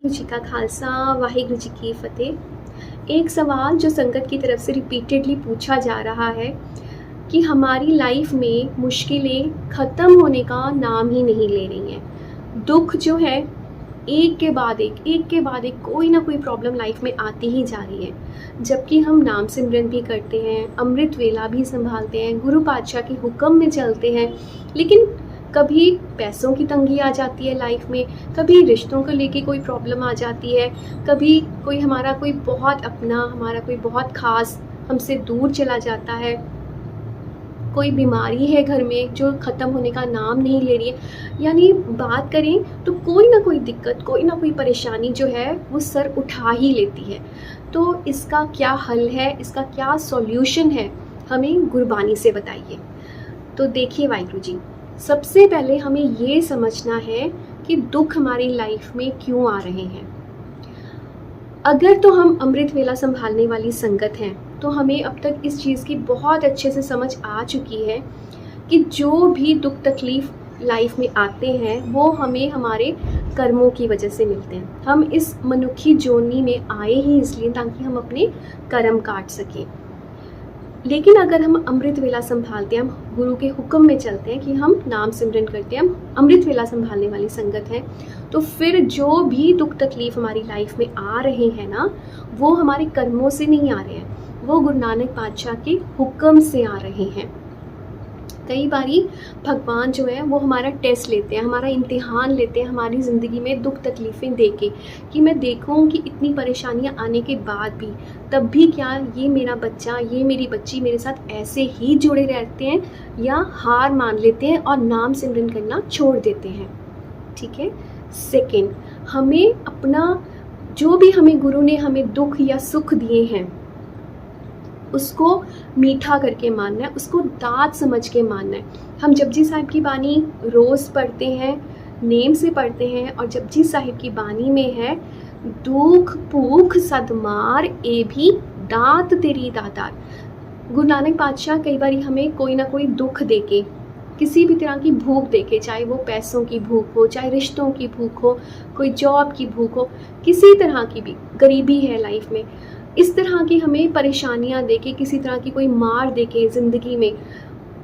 जी का खालसा वाहिगुरु जी की फतेह। एक सवाल जो संगत की तरफ से रिपीटेडली पूछा जा रहा है कि हमारी लाइफ में मुश्किलें ख़त्म होने का नाम ही नहीं ले रही हैं। दुख जो है एक के बाद एक कोई ना कोई प्रॉब्लम लाइफ में आती ही जा रही है। जबकि हम नाम सिमरन भी करते हैं, अमृत वेला भी संभालते हैं, गुरु पातशाह के हुक्म में चलते हैं, लेकिन कभी पैसों की तंगी आ जाती है लाइफ में, कभी रिश्तों को लेके कोई प्रॉब्लम आ जाती है, कभी कोई हमारा कोई बहुत अपना, हमारा कोई बहुत ख़ास हमसे दूर चला जाता है, कोई बीमारी है घर में जो ख़त्म होने का नाम नहीं ले रही है। यानी बात करें तो कोई ना कोई दिक्कत, कोई ना कोई परेशानी जो है वो सर उठा ही लेती है। तो इसका क्या हल है, इसका क्या सॉल्यूशन है, हमें गुरबानी से बताइए। तो देखिए वाहिगुरु जी, सबसे पहले हमें ये समझना है कि दुख हमारी लाइफ में क्यों आ रहे हैं। अगर तो हम अमृत वेला संभालने वाली संगत हैं तो हमें अब तक इस चीज़ की बहुत अच्छे से समझ आ चुकी है कि जो भी दुख तकलीफ़ लाइफ में आते हैं वो हमें हमारे कर्मों की वजह से मिलते हैं। हम इस मनुष्य जोनी में आए ही इसलिए ताकि हम अपने कर्म काट सकें। लेकिन अगर हम अमृत वेला संभालते हैं, हम गुरु के हुक्म में चलते हैं कि हम नाम सिमरन करते हैं, हम अमृत वेला संभालने वाली संगत हैं, तो फिर जो भी दुख तकलीफ हमारी लाइफ में आ रहे हैं ना, वो हमारे कर्मों से नहीं आ रहे हैं, वो गुरु नानक पातशाह के हुक्म से आ रहे हैं। कई बारी भगवान जो है वो हमारा टेस्ट लेते हैं, हमारा इम्तिहान लेते हैं हमारी ज़िंदगी में दुख तकलीफ़ें दे के, कि मैं देखूं कि इतनी परेशानियां आने के बाद भी, तब भी क्या ये मेरा बच्चा, ये मेरी बच्ची मेरे साथ ऐसे ही जुड़े रहते हैं या हार मान लेते हैं और नाम सिमरन करना छोड़ देते हैं। ठीक है। सेकेंड, हमें अपना जो भी हमें गुरु ने हमें दुख या सुख दिए हैं उसको मीठा करके मानना है, उसको दात समझ के मानना है। हम जपजी साहिब की बानी रोज़ पढ़ते हैं, नेम से पढ़ते हैं, और जपजी साहिब की बानी में है दुख भूख सदमार ए भी दात तेरी दातार। गुरु नानक पातशाह कई बार हमें कोई ना कोई दुख देके, किसी भी तरह की भूख देके, चाहे वो पैसों की भूख हो, चाहे रिश्तों की भूख हो, कोई जॉब की भूख हो, किसी तरह की भी गरीबी है लाइफ में, इस तरह की हमें परेशानियां देके, किसी तरह की कोई मार देके, ज़िंदगी में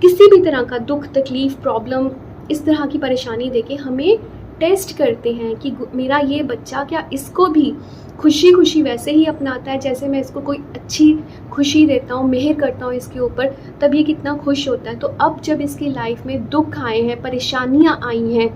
किसी भी तरह का दुख तकलीफ़ प्रॉब्लम, इस तरह की परेशानी देके हमें टेस्ट करते हैं कि मेरा ये बच्चा क्या इसको भी खुशी खुशी वैसे ही अपनाता है जैसे मैं इसको कोई अच्छी खुशी देता हूँ, मेहर करता हूँ इसके ऊपर, तब ये कितना खुश होता है। तो अब जब इसकी लाइफ में दुख आए हैं, परेशानियाँ आई हैं,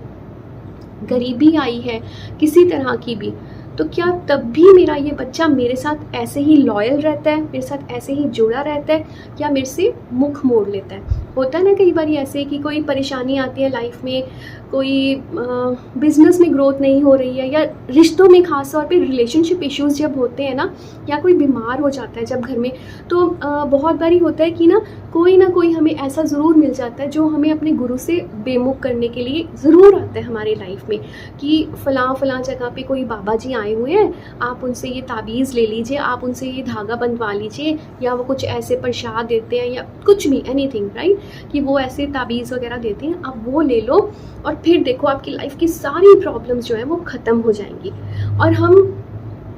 गरीबी आई है किसी तरह की भी, तो क्या तब भी मेरा ये बच्चा मेरे साथ ऐसे ही लॉयल रहता है, मेरे साथ ऐसे ही जुड़ा रहता है, या मेरे से मुख मोड़ लेता है। होता है ना कई बार ऐसे कि कोई परेशानी आती है लाइफ में, कोई बिज़नेस में ग्रोथ नहीं हो रही है, या रिश्तों में ख़ास तौर पे रिलेशनशिप इश्यूज़ जब होते हैं ना, या कोई बीमार हो जाता है जब घर में, तो बहुत बारी होता है कि ना कोई हमें ऐसा ज़रूर मिल जाता है जो हमें अपने गुरु से बेमुख करने के लिए ज़रूर आता है हमारी लाइफ में, कि फ़लाँ जगह पे कोई बाबा जी आए हुए हैं, आप उनसे ये ताबीज़ ले लीजिए, आप उनसे ये धागा बंधवा लीजिए, या वो कुछ ऐसे प्रसाद देते हैं या कुछ भी, एनीथिंग, राइट, कि वो ऐसे ताबीज़ वगैरह देते हैं, आप वो ले लो और फिर देखो आपकी लाइफ की सारी प्रॉब्लम्स जो है वो ख़त्म हो जाएंगी। और हम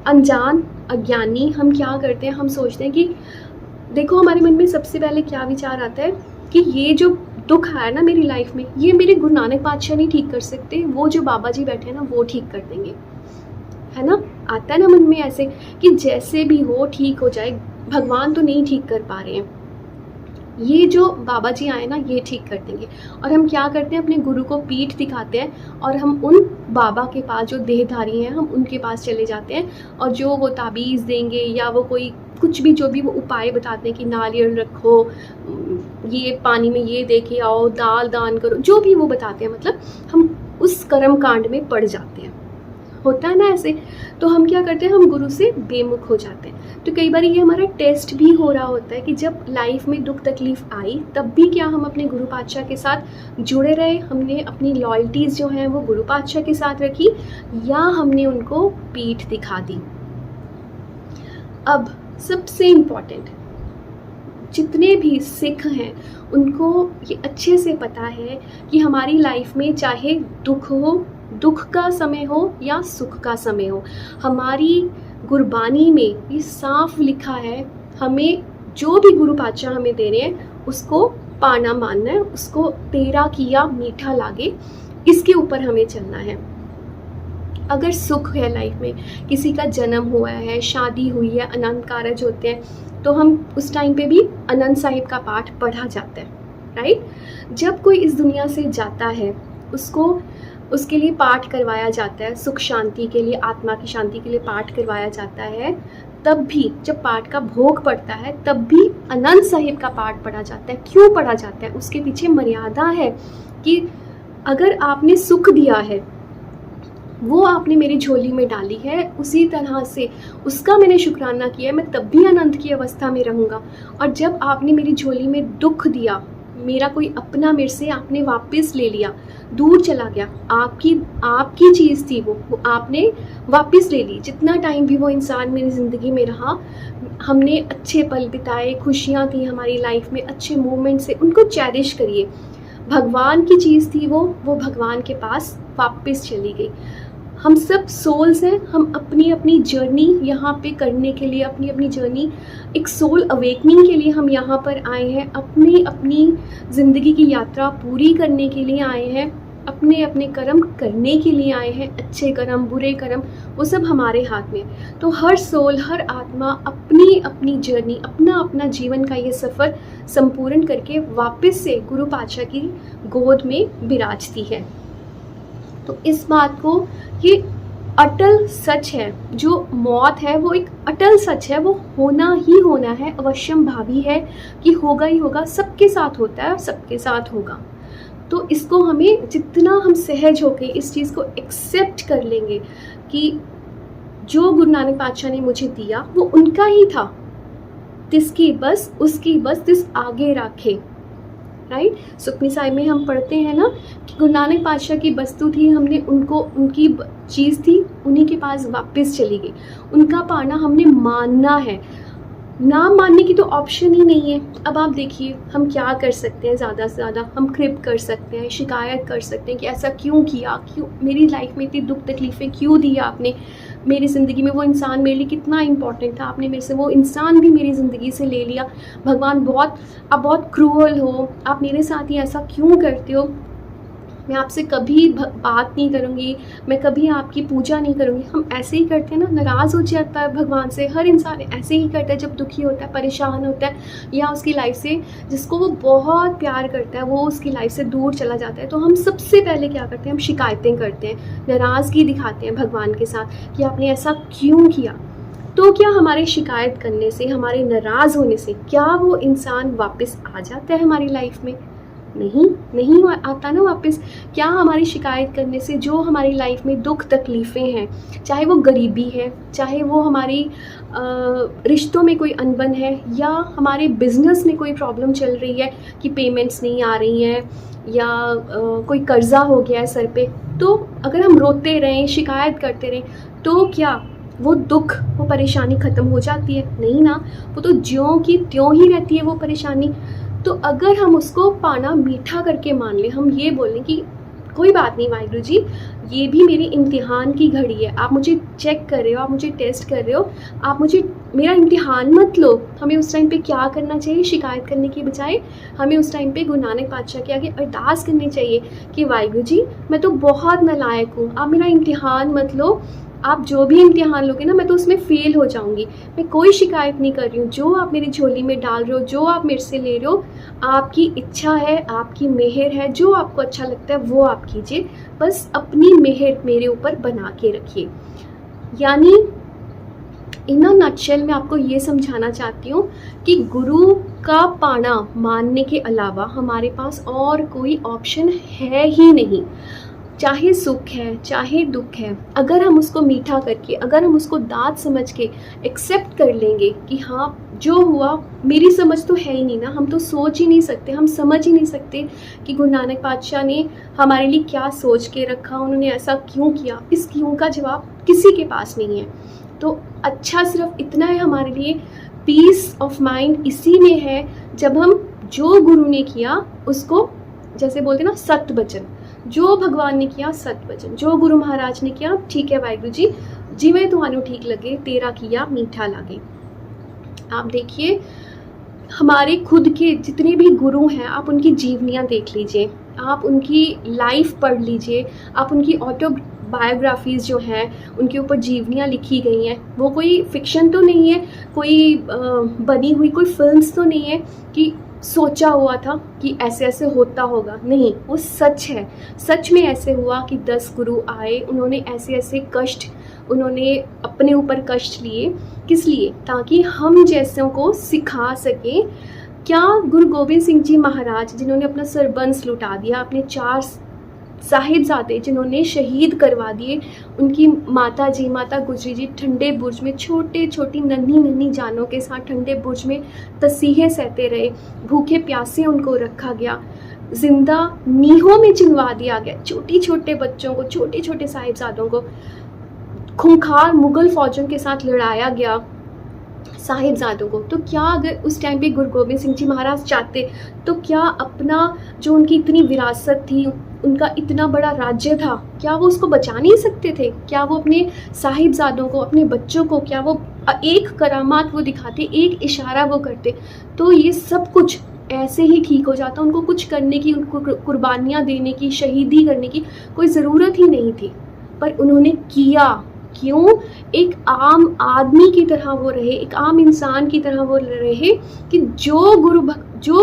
अनजान अज्ञानी हम क्या करते हैं, हम सोचते हैं कि देखो, हमारे मन में सबसे पहले क्या विचार आता है कि ये जो दुख आया ना मेरी लाइफ में, ये मेरे गुरु नानक पातशाह नहीं ठीक कर सकते, वो जो बाबा जी बैठे हैं ना वो ठीक कर देंगे, है ना। आता है ना मन में ऐसे कि जैसे भी हो ठीक हो जाए, भगवान तो नहीं ठीक कर पा रहे हैं, ये जो बाबा जी आए ना ये ठीक कर देंगे। और हम क्या करते हैं, अपने गुरु को पीठ दिखाते हैं और हम उन बाबा के पास जो देहधारी हैं हम उनके पास चले जाते हैं, और जो वो ताबीज़ देंगे या वो कोई कुछ भी जो भी वो उपाय बताते हैं कि नारियल रखो, ये पानी में ये दे के आओ, दाल दान करो, जो भी वो बताते हैं, मतलब हम उस कर्म कांड में पड़ जाते हैं। होता है ना ऐसे। तो हम क्या करते हैं, हम गुरु से बेमुख हो जाते हैं। तो कई बार ये हमारा टेस्ट भी हो रहा होता है कि जब लाइफ में दुख तकलीफ आई तब भी क्या हम अपने गुरु पातशाह के साथ जुड़े रहे, हमने अपनी लॉयल्टीज़ जो हैं वो गुरु पातशाह के साथ रखी, या हमने उनको पीठ दिखा दी। अब सबसे इम्पॉर्टेंट, जितने भी सिख हैं उनको ये अच्छे से पता है कि हमारी लाइफ में चाहे दुख हो, दुख का समय हो या सुख का समय हो, हमारी गुरबानी में ये साफ लिखा है, हमें जो भी गुरु पातशाह हमें दे रहे हैं उसको पाना मानना है, उसको तेरा किया मीठा लागे, इसके ऊपर हमें चलना है। अगर सुख है लाइफ में, किसी का जन्म हुआ है, शादी हुई है, अनंत कारज होते हैं, तो हम उस टाइम पे भी आनंद साहिब का पाठ पढ़ा जाता है, राइट। जब कोई इस दुनिया से जाता है उसको उसके लिए पाठ करवाया जाता है, सुख शांति के लिए, आत्मा की शांति के लिए पाठ करवाया जाता है। तब भी जब पाठ का भोग पड़ता है तब भी आनंद साहिब का पाठ पढ़ा जाता है। क्यों पढ़ा जाता है? उसके पीछे मर्यादा है कि अगर आपने सुख दिया है, वो आपने मेरी झोली में डाली है, उसी तरह से उसका मैंने शुक्राना किया है, मैं तब भी आनंद की अवस्था में रहूँगा। और जब आपने मेरी झोली में दुख दिया, मेरा कोई अपना मेरे से आपने वापस ले लिया, दूर चला गया, आपकी चीज़ थी वो आपने वापस ले ली। जितना टाइम भी वो इंसान मेरी ज़िंदगी में रहा, हमने अच्छे पल बिताए, खुशियाँ थी हमारी लाइफ में, अच्छे मोमेंट से, उनको चेरिश करिए। भगवान की चीज़ थी वो भगवान के पास वापस चली गई। हम सब सोल्स हैं, हम अपनी अपनी जर्नी यहाँ पे करने के लिए, अपनी अपनी जर्नी एक सोल अवेकनिंग के लिए हम यहाँ पर आए हैं, अपनी अपनी ज़िंदगी की यात्रा पूरी करने के लिए आए हैं, अपने अपने कर्म करने के लिए आए हैं। अच्छे कर्म, बुरे कर्म, वो सब हमारे हाथ में। तो हर सोल, हर आत्मा अपनी अपनी जर्नी, अपना अपना जीवन का ये सफ़र संपूर्ण करके वापस से गुरु पातशाह की गोद में विराजती है। तो इस बात को, ये अटल सच है, जो मौत है वो एक अटल सच है, वो होना ही होना है, अवश्यम भावी है कि होगा ही होगा, सबके साथ होता है और सबके साथ होगा। तो इसको हमें जितना हम सहज होके इस चीज़ को एक्सेप्ट कर लेंगे कि जो गुरु नानक पातशाह ने मुझे दिया वो उनका ही था, तिसकी बस उसकी बस तिस आगे राखे, राइट। सुखमनी साहिब में हम पढ़ते हैं ना कि गुरु नानक पातशाह की वस्तु थी, हमने उनको, उनकी चीज़ थी, उन्हीं के पास वापस चली गई। उनका पाना हमने मानना है, ना मानने की तो ऑप्शन ही नहीं है। अब आप देखिए हम क्या कर सकते हैं, ज़्यादा से ज़्यादा हम क्रिप कर सकते हैं, शिकायत कर सकते हैं कि ऐसा क्यों किया, क्यों मेरी लाइफ में इतनी दुख तकलीफ़ें क्यों दी आपने, मेरी ज़िंदगी में वो इंसान मेरे लिए कितना इंपॉर्टेंट था, आपने मेरे से वो इंसान भी मेरी ज़िंदगी से ले लिया। भगवान आप बहुत क्रूअल हो, आप मेरे साथ ही ऐसा क्यों करते हो, मैं आपसे कभी बात नहीं करूँगी, मैं कभी आपकी पूजा नहीं करूँगी। हम ऐसे ही करते हैं ना, नाराज़ हो जाता है भगवान से। हर इंसान ऐसे ही करता है जब दुखी होता है, परेशान होता है, या उसकी लाइफ से जिसको वो बहुत प्यार करता है वो उसकी लाइफ से दूर चला जाता है। तो हम सबसे पहले क्या करते हैं, हम शिकायतें करते हैं, नाराज़गी दिखाते हैं भगवान के साथ कि आपने ऐसा क्यों किया। तो क्या हमारे शिकायत करने से, हमारे नाराज़ होने से क्या वो इंसान वापस आ जाता है हमारी लाइफ में? नहीं आता ना वापस। क्या हमारी शिकायत करने से जो हमारी लाइफ में दुख तकलीफ़ें हैं, चाहे वो गरीबी है, चाहे वो हमारी रिश्तों में कोई अनबन है, या हमारे बिज़नेस में कोई प्रॉब्लम चल रही है कि पेमेंट्स नहीं आ रही हैं, या कोई कर्ज़ा हो गया है सर पे, तो अगर हम रोते रहें, शिकायत करते रहें, तो क्या वो दुख, वो परेशानी ख़त्म हो जाती है? नहीं ना, वो तो ज्यों की त्यों ही रहती है वो परेशानी। तो अगर हम उसको पाना मीठा करके मान लें, हम ये बोलें कि कोई बात नहीं वाहिगुरु जी, ये भी मेरी इम्तिहान की घड़ी है, आप मुझे चेक कर रहे हो, आप मुझे टेस्ट कर रहे हो, आप मुझे मेरा इम्तिहान मत लो। हमें उस टाइम पे क्या करना चाहिए? शिकायत करने की बजाय हमें उस टाइम पे गुरु नानक पातशाह के आगे अरदास करनी चाहिए कि वाहिगुरु जी, मैं तो बहुत नालायक हूँ, आप मेरा इम्तिहान मत लो, आप जो भी इम्तिहान लोगे ना, मैं तो उसमें फ़ेल हो जाऊंगी। मैं कोई शिकायत नहीं कर रही हूँ, जो आप मेरी झोली में डाल रहे हो, जो आप मेरे से ले रहे हो, आपकी इच्छा है, आपकी मेहर है, जो आपको अच्छा लगता है वो आप कीजिए, बस अपनी मेहर मेरे ऊपर बना के रखिए। यानी इन अ नटशेल मैं आपको ये समझाना चाहती हूँ कि गुरु का पाना मानने के अलावा हमारे पास और कोई ऑप्शन है ही नहीं। चाहे सुख है, चाहे दुख है, अगर हम उसको मीठा करके, अगर हम उसको दाद समझ के एक्सेप्ट कर लेंगे कि हाँ जो हुआ मेरी समझ तो है ही नहीं ना, हम तो सोच ही नहीं सकते, हम समझ ही नहीं सकते कि गुरु नानक पातशाह ने हमारे लिए क्या सोच के रखा, उन्होंने ऐसा क्यों किया। इस क्यों का जवाब किसी के पास नहीं है। तो अच्छा सिर्फ इतना है हमारे लिए, पीस ऑफ माइंड इसी में है जब हम जो गुरु ने किया उसको, जैसे बोलते ना, सत्य वचन, जो भगवान ने किया सत वचन, जो गुरु महाराज ने किया ठीक है वाहिगुरु जी, जिवें तुहानू ठीक लगे तेरा किया मीठा लागे। आप देखिए हमारे खुद के जितने भी गुरु हैं, आप उनकी जीवनियाँ देख लीजिए, आप उनकी लाइफ पढ़ लीजिए, आप उनकी ऑटोबायोग्राफीज़ जो हैं उनके ऊपर जीवनियाँ लिखी गई हैं। वो कोई फिक्शन तो नहीं है, कोई बनी हुई कोई फिल्म्स तो नहीं है कि सोचा हुआ था कि ऐसे ऐसे होता होगा, नहीं, वो सच है। सच में ऐसे हुआ कि 10 गुरु आए, उन्होंने ऐसे ऐसे कष्ट, उन्होंने अपने ऊपर कष्ट लिए, किस लिए? ताकि हम जैसों को सिखा सकें। क्या गुरु गोबिंद सिंह जी महाराज जिन्होंने अपना सरबंस लुटा दिया, अपने 4 साहिबजादे जिन्होंने शहीद करवा दिए, उनकी माता जी, माता गुजरी जी ठंडे बुर्ज में छोटे छोटी नन्ही नन्ही जानों के साथ ठंडे बुर्ज में तसीहे सहते रहे, भूखे प्यासे उनको रखा गया, जिंदा नीहों में चिनवा दिया गया, छोटे छोटे बच्चों को, छोटे छोटे साहिबजादों को खूंखार मुगल फौजों के साथ लड़ाया गया, साहिबजादों को। तो क्या अगर उस टाइम पे गुरु गोबिंद सिंह जी महाराज चाहते तो क्या अपना जो उनकी इतनी विरासत थी, उनका इतना बड़ा राज्य था, क्या वो उसको बचा नहीं सकते थे? क्या वो अपने साहिबजादों को, अपने बच्चों को, क्या वो एक करामात वो दिखाते, एक इशारा वो करते तो ये सब कुछ ऐसे ही ठीक हो जाता? उनको कुछ करने की, उनको कुर्बानियाँ देने की, शहीदी करने की कोई ज़रूरत ही नहीं थी, पर उन्होंने किया। क्यों? एक आम आदमी की तरह वो रहे, एक आम इंसान की तरह वो रहे कि जो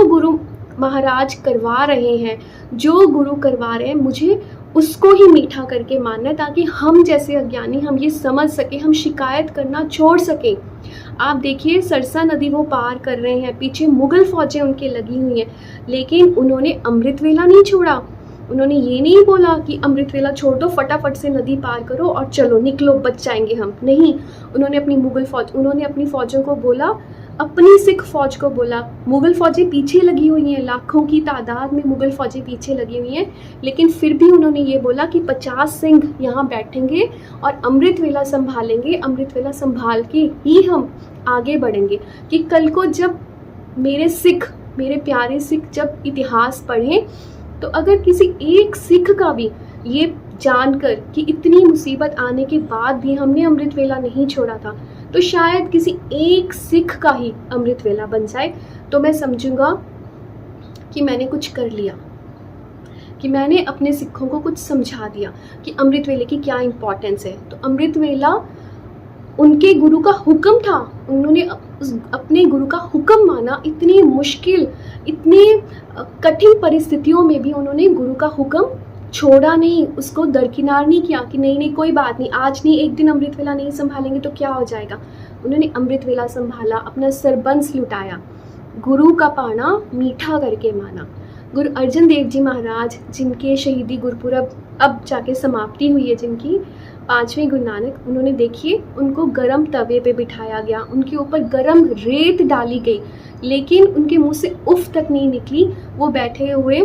गुरु महाराज करवा रहे हैं, जो गुरु करवा रहे हैं, मुझे उसको ही मीठा करके मानना है, ताकि हम जैसे अज्ञानी हम ये समझ सके, हम शिकायत करना छोड़ सकें। आप देखिए सरसा नदी वो पार कर रहे हैं, पीछे मुगल फौजें उनके लगी हुई हैं, लेकिन उन्होंने अमृत वेला नहीं छोड़ा। उन्होंने ये नहीं बोला कि अमृत वेला छोड़ दो, फटाफट से नदी पार करो और चलो निकलो, बच जाएंगे हम, नहीं। उन्होंने अपनी फौजों को बोला, अपनी सिख फौज को बोला, मुगल फौजें पीछे लगी हुई हैं, लाखों की तादाद में मुगल फौजें पीछे लगी हुई हैं, लेकिन फिर भी उन्होंने ये बोला कि 50 सिंह यहाँ बैठेंगे और अमृत वेला संभालेंगे, अमृत वेला संभाल के ही हम आगे बढ़ेंगे। कि कल को जब मेरे प्यारे सिख जब इतिहास पढ़ें, तो अगर किसी एक सिख का भी ये जानकर कि इतनी मुसीबत आने के बाद भी हमने अमृत वेला नहीं छोड़ा था, तो शायद किसी एक सिख का ही अमृत वेला बन जाए, तो मैं समझूंगा कि मैंने कुछ कर लिया, कि मैंने अपने सिखों को कुछ समझा दिया कि अमृत वेले की क्या इम्पोर्टेंस है। तो अमृत वेला उनके गुरु का हुक्म था, उन्होंने अपने गुरु का हुक्म माना। इतनी मुश्किल, इतने कठिन परिस्थितियों में भी उन्होंने गुरु का हुक्म छोड़ा नहीं, उसको दरकिनार नहीं किया कि नहीं नहीं कोई बात नहीं, आज नहीं एक दिन अमृत वेला नहीं संभालेंगे तो क्या हो जाएगा। उन्होंने अमृत वेला संभाला, अपना सरबंस लुटाया, गुरु का पाना मीठा करके माना। गुरु अर्जन देव जी महाराज जिनके शहीदी गुरपुरब अब जाके समाप्ति हुई है, जिनकी 5वें गुरु नानक, उन्होंने देखिए उनको गरम तवे पे बिठाया गया, उनके ऊपर गरम रेत डाली गई, लेकिन उनके मुंह से उफ तक नहीं निकली। वो बैठे हुए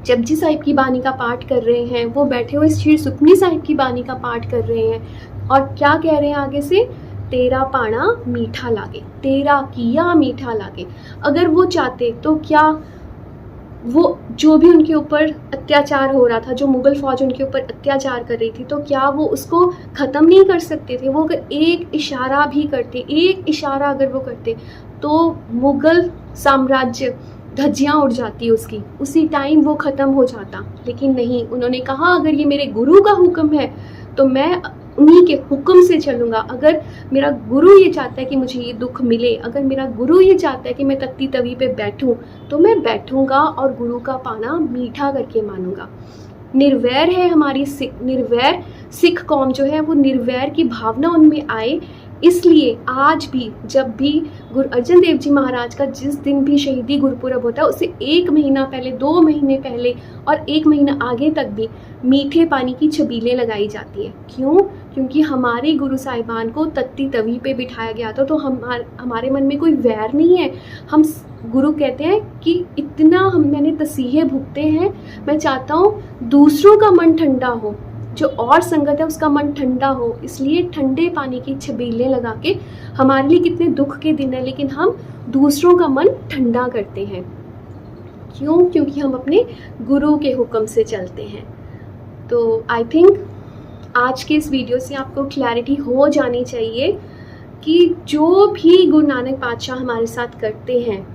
जपजी साहिब की बानी का पाठ कर रहे हैं, वो बैठे हुए श्री सुखमनी साहिब की बानी का पाठ कर रहे हैं, और क्या कह रहे हैं आगे से? तेरा पाना मीठा लागे, तेरा किया मीठा लागे। अगर वो चाहते तो क्या वो जो भी उनके ऊपर अत्याचार हो रहा था, जो मुगल फौज उनके ऊपर अत्याचार कर रही थी, तो क्या वो उसको ख़त्म नहीं कर सकते थे? वो अगर एक इशारा भी करते, एक इशारा अगर वो करते, तो मुगल साम्राज्य धज्जियाँ उड़ जाती उसकी, उसी टाइम वो ख़त्म हो जाता। लेकिन नहीं, उन्होंने कहा अगर ये मेरे गुरु का हुक्म है तो मैं उन्हीं के हुक्म से चलूँगा। अगर मेरा गुरु ये चाहता है कि मुझे ये दुख मिले, अगर मेरा गुरु ये चाहता है कि मैं तख्ती तवी पे बैठूं, तो मैं बैठूंगा और गुरु का पाना मीठा करके मानूंगा। निर्वैर है हमारी निर्वैर सिख कौम जो है, वो निर्वैर की भावना उनमें आए। इसलिए आज भी जब भी गुरु अर्जन देव जी महाराज का जिस दिन भी शहीदी गुरपुरब होता है, उससे 1 महीना पहले, 2 महीने पहले और 1 महीना आगे तक भी मीठे पानी की छबीलें लगाई जाती हैं। क्यों? क्योंकि हमारे गुरु साहिबान को तख्ती तवी पे बिठाया गया था, तो हमारे मन में कोई वैर नहीं है। हम गुरु कहते हैं कि इतना मैंने तसीहे भुगते हैं, मैं चाहता हूँ दूसरों का मन ठंडा हो, जो और संगत है उसका मन ठंडा हो, इसलिए ठंडे पानी की छबीलें लगा के, हमारे लिए कितने दुख के दिन है लेकिन हम दूसरों का मन ठंडा करते हैं। क्यों? क्योंकि हम अपने गुरु के हुक्म से चलते हैं। तो आई थिंक आज के इस वीडियो से आपको क्लैरिटी हो जानी चाहिए कि जो भी गुरु नानक पातशाह हमारे साथ करते हैं,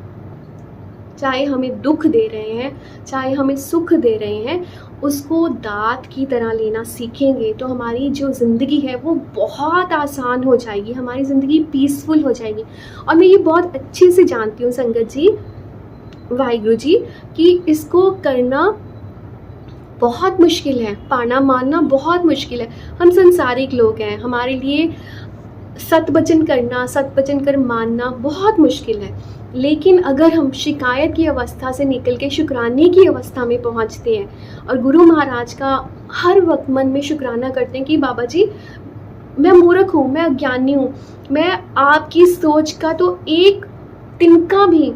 चाहे हमें दुख दे रहे हैं, चाहे हमें सुख दे रहे हैं, उसको दात की तरह लेना सीखेंगे तो हमारी जो ज़िंदगी है वो बहुत आसान हो जाएगी, हमारी ज़िंदगी पीसफुल हो जाएगी। और मैं ये बहुत अच्छे से जानती हूँ संगत जी, वाहिगुरु जी, कि इसको करना बहुत मुश्किल है, पाना मानना बहुत मुश्किल है। हम संसारिक लोग हैं, हमारे लिए सतवचन करना, सतवचन कर मानना बहुत मुश्किल है। लेकिन अगर हम शिकायत की अवस्था से निकल के शुक्राने की अवस्था में पहुंचते हैं और गुरु महाराज का हर वक्त मन में शुक्राना करते हैं कि बाबा जी मैं मूर्ख हूँ, मैं अज्ञानी हूँ, मैं आपकी सोच का तो एक तिनका भी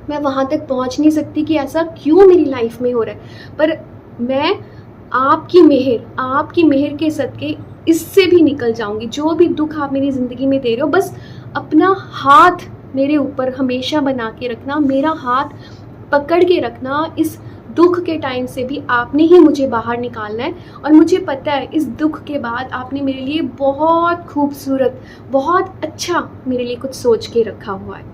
मैं वहाँ तक पहुँच नहीं सकती कि ऐसा क्यों मेरी लाइफ में हो रहा है, पर मैं आपकी मेहर के सदके इससे भी निकल जाऊंगी। जो भी दुख आप मेरी ज़िंदगी में दे रहे हो, बस अपना हाथ मेरे ऊपर हमेशा बना के रखना, मेरा हाथ पकड़ के रखना। इस दुख के टाइम से भी आपने ही मुझे बाहर निकालना है। और मुझे पता है इस दुख के बाद आपने मेरे लिए बहुत खूबसूरत, बहुत अच्छा मेरे लिए कुछ सोच के रखा हुआ है।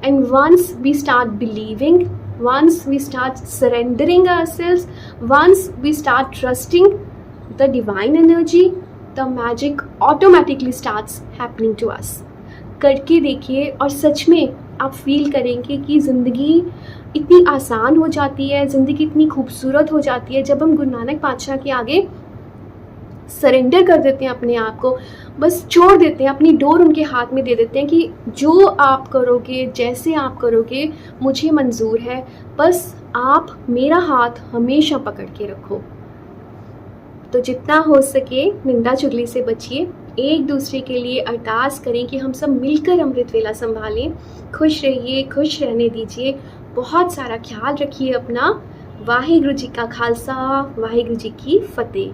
And once we start believing, once we start surrendering ourselves, once we start trusting the divine energy, the magic automatically starts happening to us. करके देखिए और सच में आप फील करेंगे कि ज़िंदगी इतनी आसान हो जाती है, ज़िंदगी इतनी खूबसूरत हो जाती है जब हम गुरु नानक पातशाह के आगे सरेंडर कर देते हैं अपने आप को, बस छोड़ देते हैं, अपनी डोर उनके हाथ में दे देते हैं कि जो आप करोगे, जैसे आप करोगे मुझे मंजूर है, बस आप मेरा हाथ हमेशा पकड़ के रखो। तो जितना हो सके निंदा चुगली से बचिए, एक दूसरे के लिए अरदास करें कि हम सब मिलकर अमृत वेला संभालें। खुश रहिए, खुश रहने दीजिए, बहुत सारा ख्याल रखिए अपना। वाहिगुरु जी का खालसा, वाहिगुरु जी की फतेह।